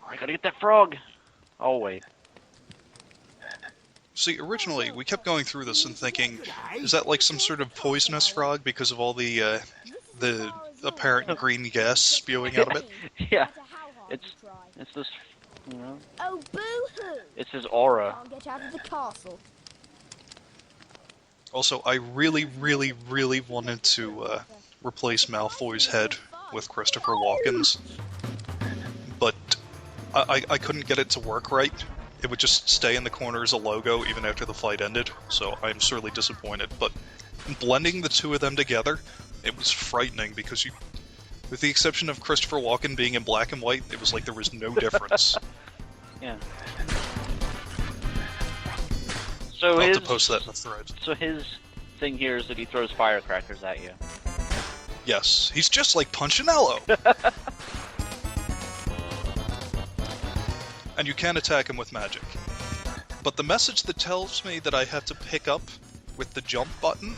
I gotta get that frog! Oh, wait. See, originally, we kept going through this and thinking, is that like some sort of poisonous frog because of all the apparent green gas spewing out of it? Yeah, it's this, you know, Oh, boo-hoo! it's his aura. Can't get out of the castle. Also, I really, really, really wanted to replace Malfoy's head with Christopher Walken's, but I couldn't get it to work right. It would just stay in the corner as a logo even after the fight ended, so I'm sorely disappointed. But blending the two of them together, it was frightening because with the exception of Christopher Walken being in black and white, it was like there was no difference. Yeah. So I'll have to post that in the thread. So his thing here is that he throws firecrackers at you. Yes, he's just like Punchinello! And you can attack him with magic. But the message that tells me that I have to pick up with the jump button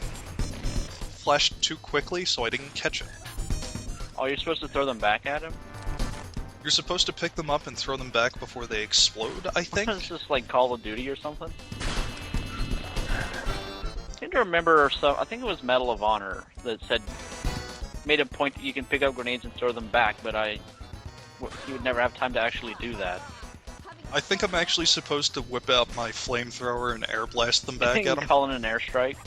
flashed too quickly, so I didn't catch it. Oh, you're supposed to throw them back at him? You're supposed to pick them up and throw them back before they explode, I think? Is this like Call of Duty or something? I seem to remember, I think it was Medal of Honor that said, made a point that you can pick up grenades and throw them back, but you would never have time to actually do that. I think I'm actually supposed to whip out my flamethrower and air blast them back at him. Call it an airstrike.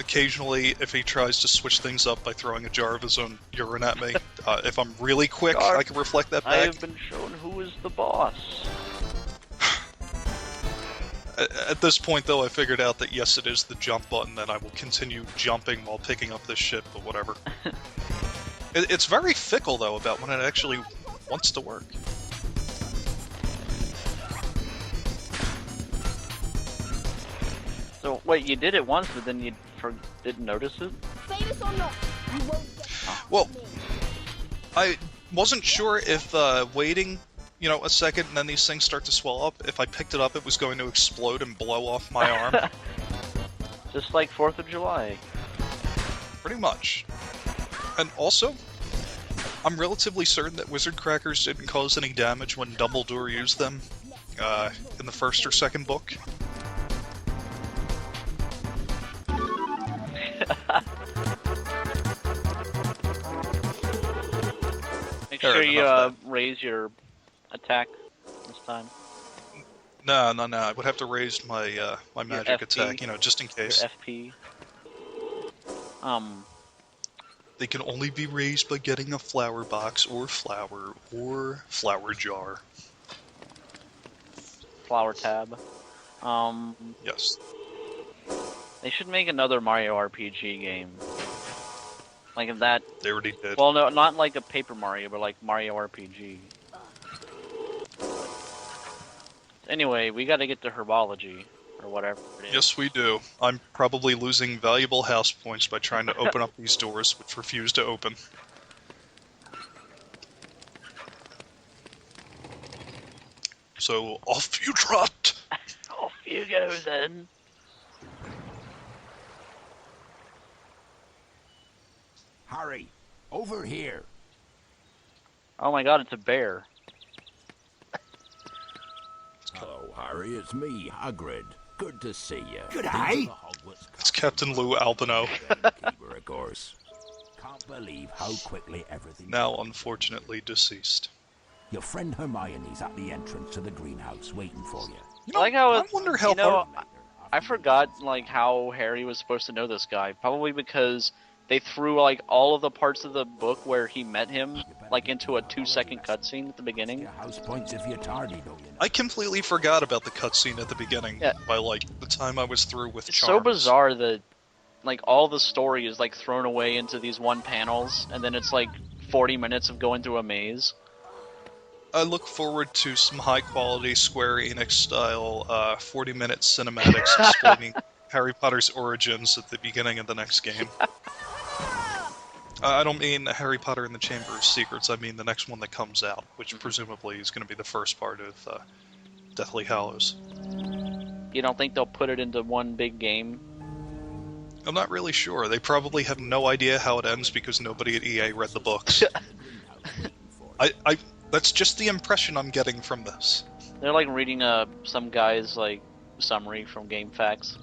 Occasionally, if he tries to switch things up by throwing a jar of his own urine at me, if I'm really quick, I can reflect that back. I have been shown who is the boss. At this point, though, I figured out that yes, it is the jump button, and I will continue jumping while picking up this shit, but whatever. It's very fickle, though, about when it actually wants to work. So, wait, you did it once, but then you didn't notice it? Famous or not, you won't get past Well, me. I wasn't sure if waiting, a second and then these things start to swell up, if I picked it up it was going to explode and blow off my arm. Just like 4th of July. Pretty much. And also, I'm relatively certain that wizard crackers didn't cause any damage when Dumbledore used them in the first or second book. Make sure you raise your attack this time. No, I would have to raise my my magic attack, just in case. Your FP. They can only be raised by getting a flower box or flower jar. Flower tab. Yes. They should make another Mario RPG game. Like if that... They already did. Well, no, not like a Paper Mario, but like Mario RPG. Anyway, we gotta get to Herbology, or whatever it is. Yes, we do. I'm probably losing valuable house points by trying to open up these doors, which refuse to open. So, off you trot! Off you go, then. Harry, over here. Oh my god, it's a bear. Hello, Harry. It's me, Hagrid. Good to see you. Good day. It's Captain Lou Albino. Keeper, of course. Can't believe how quickly everything... Now, unfortunately, deceased. Your friend Hermione's at the entrance to the greenhouse waiting for you. I like how I wonder how I forgot like how Harry was supposed to know this guy. Probably because they threw like all of the parts of the book where he met him like into a 2-second cutscene at the beginning. House points if you're tardy, don't you? I completely forgot about the cutscene at the beginning. Yeah. By like the time I was through with It's Charms. so bizarre that like all the story is like thrown away into these one panels, and then it's like 40 minutes of going through a maze. I look forward to some high-quality Square Enix-style 40-minute cinematics explaining Harry Potter's origins at the beginning of the next game. I don't mean Harry Potter and the Chamber of Secrets, I mean the next one that comes out, which presumably is going to be the first part of Deathly Hallows. You don't think they'll put it into one big game? I'm not really sure. They probably have no idea how it ends because nobody at EA read the books. That's just the impression I'm getting from this. They're like reading some guy's like summary from GameFAQs,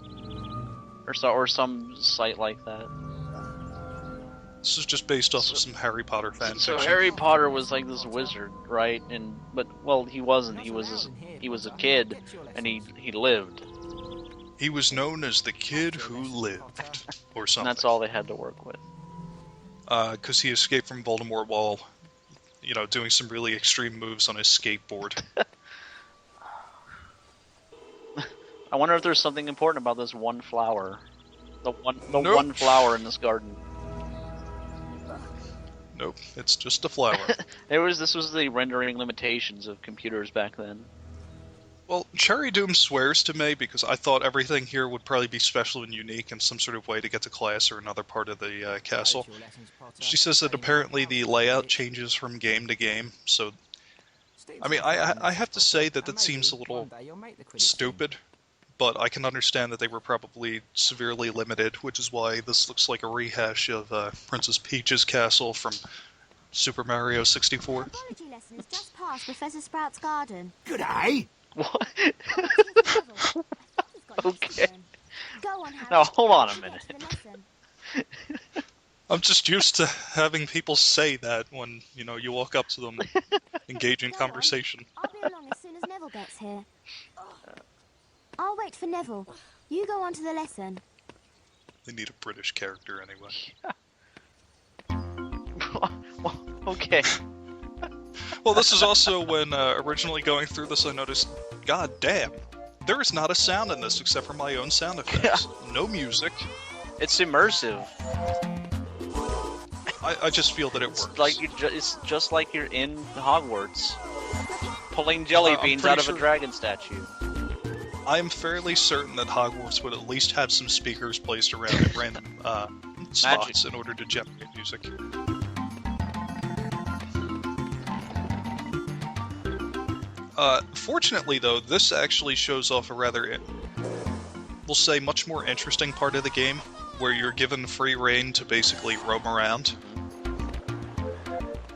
or some site like that. This is just based off of some Harry Potter fan So fiction. Harry Potter was like this wizard, right? But he wasn't. He was a kid, and he lived. He was known as the kid who lived, or something. And that's all they had to work with. Because he escaped from Voldemort while, doing some really extreme moves on his skateboard. I wonder if there's something important about this one flower. The Nope. one flower in this garden. Nope, it's just a flower. This was the rendering limitations of computers back then. Well, CherryDoom swears to me because I thought everything here would probably be special and unique in some sort of way to get to class or another part of the castle. She says that apparently the layout changes from game to game, so... I mean, I have to say that seems a little stupid, but I can understand that they were probably severely limited, which is why this looks like a rehash of Princess Peach's castle from Super Mario 64. Biology lesson is just past Professor Sprout's garden. G'day! What? Okay. Go on, Harry. Now, hold on a Get minute. to the lesson. I'm just used to having people say that when, you walk up to them and engage in Go on. conversation. I'll be along as soon as Neville gets here. I'll wait for Neville. You go on to the lesson. They need a British character anyway. Well, okay. Well, this is also when originally going through this I noticed, god damn, there is not a sound in this except for my own sound effects. No music. It's immersive. I just feel that it works. It's just like you're in Hogwarts, pulling jelly I'm beans pretty out of sure- a dragon statue. I am fairly certain that Hogwarts would at least have some speakers placed around at random spots in order to generate music. Fortunately, though, this actually shows off a rather, we'll say, much more interesting part of the game, where you're given free reign to basically roam around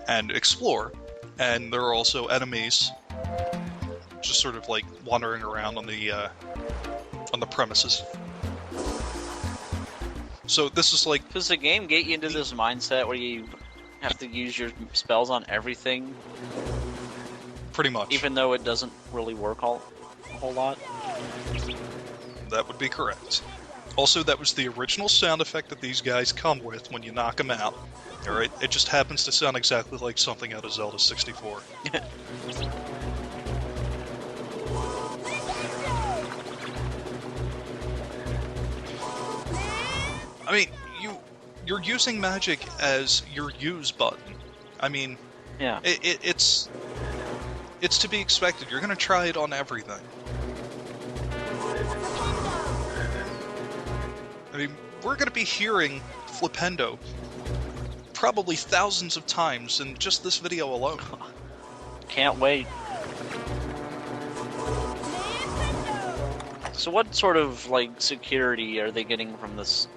and explore. And there are also enemies just sort of like wandering around on the premises. So this is like... Does the game get you into this mindset where you have to use your spells on everything, Pretty much. even though it doesn't really work a whole lot? That would be correct. Also, that was the original sound effect that these guys come with when you knock them out. Alright? It just happens to sound exactly like something out of Zelda 64. I mean, you're using magic as your use button. I mean, Yeah. it's to be expected. You're gonna try it on everything. I mean, we're gonna be hearing Flipendo probably thousands of times in just this video alone. Can't wait. So what sort of, like, security are they getting from this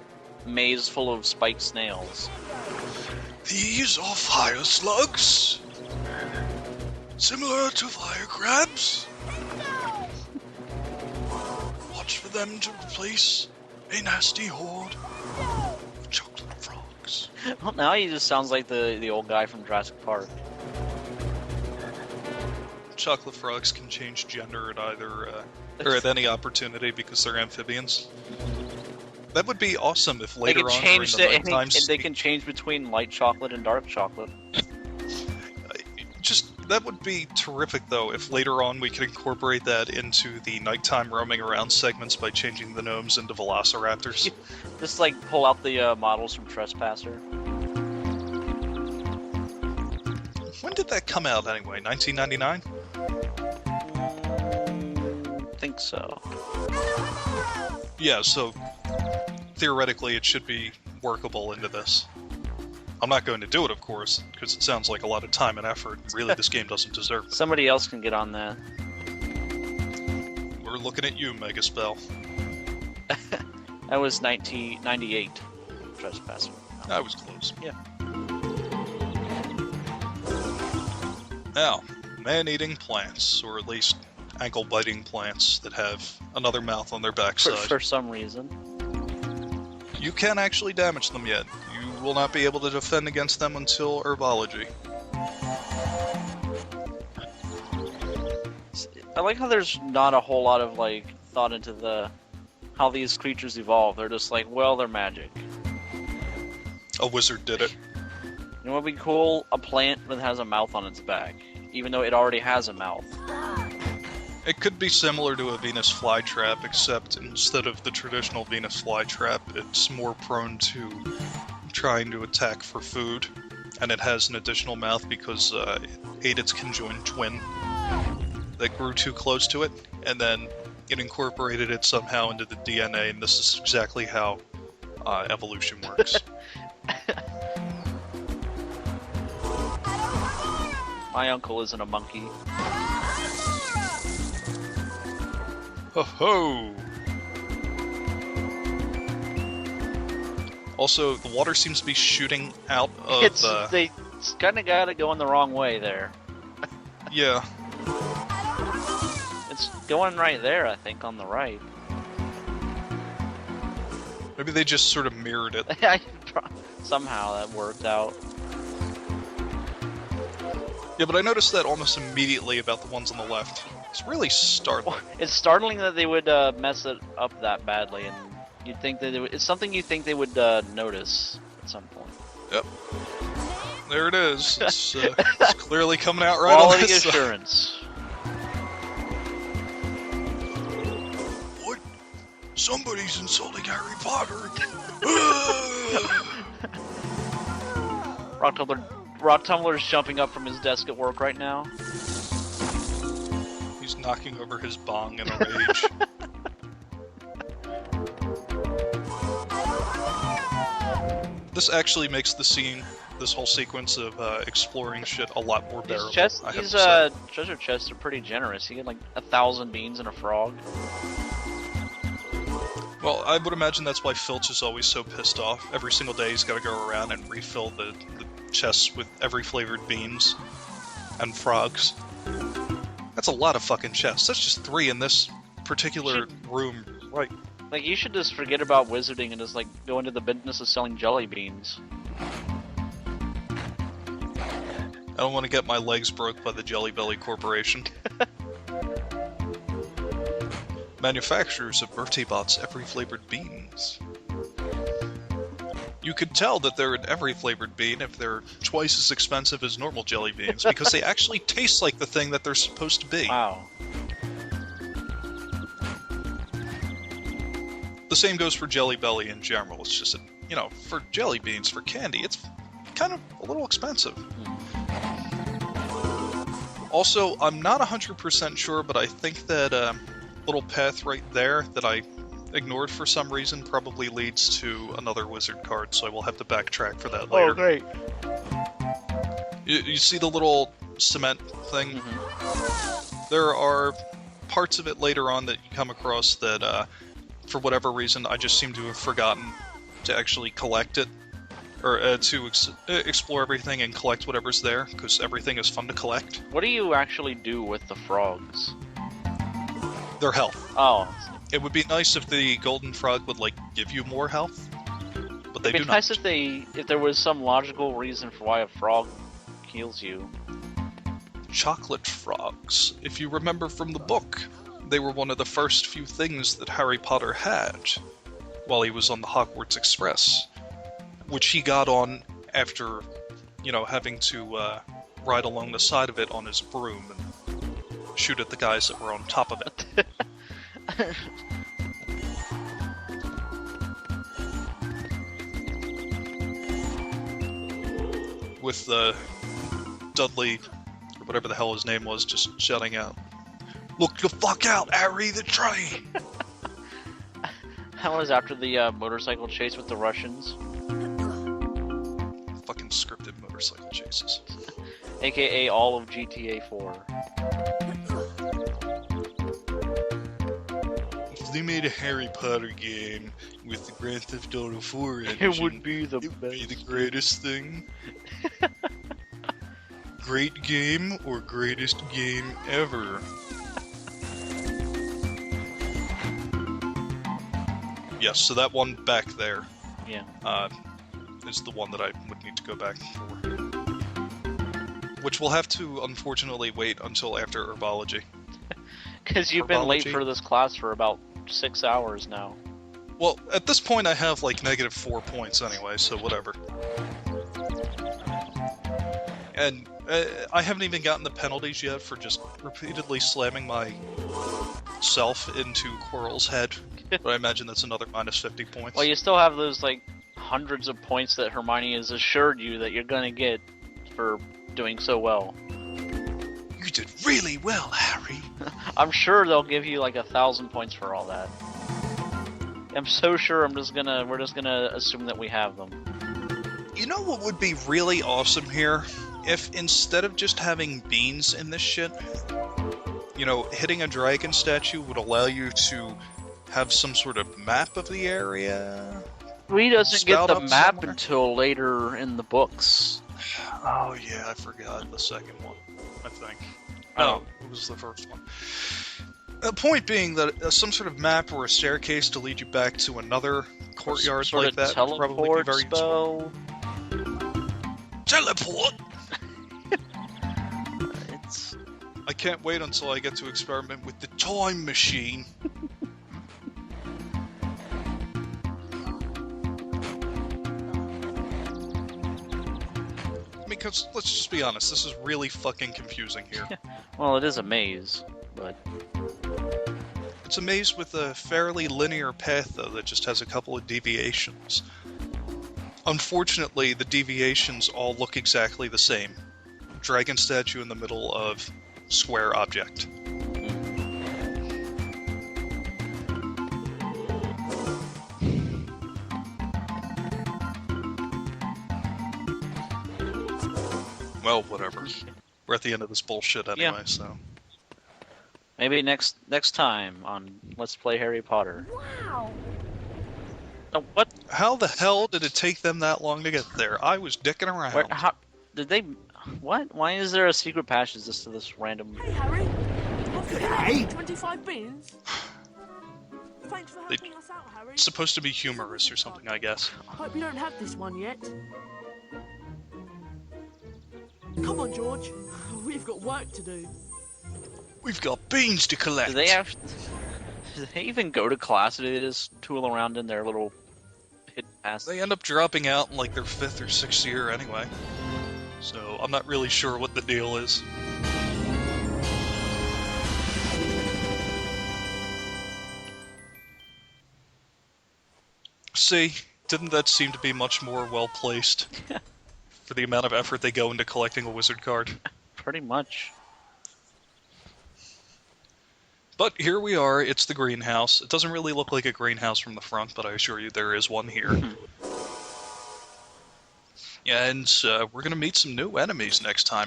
maze full of spiked snails? These are fire slugs, similar to fire crabs. Watch for them to replace a nasty horde of chocolate frogs. Well, now he just sounds like the old guy from Jurassic Park. Chocolate frogs can change gender at either or at any opportunity because they're amphibians. That would be awesome if They later can on change during the nighttime they can change between light chocolate and dark chocolate. That would be terrific, though, if later on we could incorporate that into the nighttime roaming around segments by changing the gnomes into velociraptors. Just like pull out the models from Trespasser. When did that come out, anyway? 1999? Think so. Yeah, so theoretically it should be workable into this. I'm not going to do it, of course, because it sounds like a lot of time and effort. Really, this game doesn't deserve it. Somebody else can get on that. We're looking at you, Megaspell. That was 1998. Trespasser. I was close. Yeah. Now, man-eating plants, or at least ankle-biting plants that have another mouth on their backside. For some reason. You can't actually damage them yet. You will not be able to defend against them until herbology. I like how there's not a whole lot of like thought into how these creatures evolve. They're just like, well, they're magic. A wizard did it. You know what would be cool? A plant that has a mouth on its back, even though it already has a mouth. It could be similar to a Venus flytrap, except instead of the traditional Venus flytrap, it's more prone to trying to attack for food, and it has an additional mouth because it ate its conjoined twin that grew too close to it, and then it incorporated it somehow into the DNA, and this is exactly how evolution works. My uncle isn't a monkey. Ho ho! Also, the water seems to be shooting out of They kind of got it going the wrong way there. Yeah. It's going right there, I think, on the right. Maybe they just sort of mirrored it. Somehow that worked out. Yeah, but I noticed that almost immediately about the ones on the left. It's really startling. It's startling that they would mess it up that badly, and you'd think that it's something you think they would notice at some point. Yep. There it is. It's clearly coming out right Quality on this assurance. What? Somebody's insulting Harry Potter. Rock Tumbler's jumping up from his desk at work right now. He's knocking over his bong in a rage. This actually makes the scene, this whole sequence of exploring shit, a lot more bearable. His treasure chests are pretty generous. You get like 1,000 beans and a frog. Well, I would imagine that's why Filch is always so pissed off. Every single day he's got to go around and refill the chests with every flavored beans and frogs. That's a lot of fucking chests. That's just 3 in this particular room. Right. Like, you should just forget about wizarding and just, like, go into the business of selling jelly beans. I don't want to get my legs broke by the Jelly Belly Corporation. Manufacturers of Bertie Bott's every flavored beans. You could tell that they're in every flavored bean if they're twice as expensive as normal jelly beans, because they actually taste like the thing that they're supposed to be. Wow. The same goes for Jelly Belly in general. It's just, for jelly beans, for candy, it's kind of a little expensive. Also, I'm not 100% sure, but I think that little path right there that I ignored for some reason probably leads to another wizard card, so I will have to backtrack for that later. Oh, great. You see the little cement thing? Mm-hmm. There are parts of it later on that you come across that, for whatever reason, I just seem to have forgotten to actually collect it, or to explore everything and collect whatever's there, because everything is fun to collect. What do you actually do with the frogs? Their health. Oh. It would be nice if the golden frog would, give you more health, but they do It'd be nice if there was some logical reason for why a frog heals you. Chocolate frogs. If you remember from the book, they were one of the first few things that Harry Potter had while he was on the Hogwarts Express, which he got on after, having to ride along the side of it on his broom and shoot at the guys that were on top of it. With Dudley, or whatever the hell his name was, just shouting out, "Look the fuck out, Harry the train!" That was after the motorcycle chase with the Russians. Fucking scripted motorcycle chases. AKA all of GTA 4. if they made a Harry Potter game with the Grand Theft Auto 4 engine, It would be the it would be the best. greatest thing. Great game or greatest game ever. Yes, so that one back there Yeah. is the one that I would need to go back for. Which we'll have to, unfortunately, wait until after herbology. Because you've been late Herbology? for this class for about 6 hours now. Well, at this point I have like -4 points anyway, so whatever. And I haven't even gotten the penalties yet for just repeatedly slamming myself into Quirrell's head. But I imagine that's another -50 points. Well, you still have those, like, hundreds of points that Hermione has assured you that you're gonna get for doing so well. You did really well, Harry. I'm sure they'll give you, like, 1,000 points for all that. I'm so sure we're just gonna assume that we have them. You know what would be really awesome here? If instead of just having beans in this shit, you know, hitting a dragon statue would allow you to have some sort of map of the area? We doesn't get Spout the up map somewhere? until later in the books. Oh yeah, I forgot the second one, I think. Oh. No, it was the first one. The point being that some sort of map or a staircase to lead you back to another courtyard Sort like of that would probably be teleport very useful. spell. Teleport! It's I can't wait until I get to experiment with the time machine. Because, let's just be honest, this is really fucking confusing here. well, it is a maze, but It's a maze with a fairly linear path, though, that just has a couple of deviations. Unfortunately, the deviations all look exactly the same. Dragon statue in the middle of square object. Well, whatever. We're at the end of this bullshit anyway, Yeah. so... maybe next time on Let's Play Harry Potter. Wow. Oh, what? How the hell did it take them that long to get there? I was dicking around. Where? How did they? What? Why is there a secret passage just to this random? Hey, Harry. Look at Hey. 25 beans. Thanks for They- helping us out, Harry. It's supposed to be humorous or something, I guess. I hope you don't have this one yet. Come on, George. We've got work to do. We've got beans to collect. Do they have? Do they even go to class? Or do they just tool around in their little hidden passage? They end up dropping out in like their 5th or 6th year anyway. So I'm not really sure what the deal is. See, didn't that seem to be much more well placed for the amount of effort they go into collecting a wizard card? Pretty much. But here we are, it's the greenhouse. It doesn't really look like a greenhouse from the front, but I assure you there is one here. Yeah, and we're gonna meet some new enemies next time.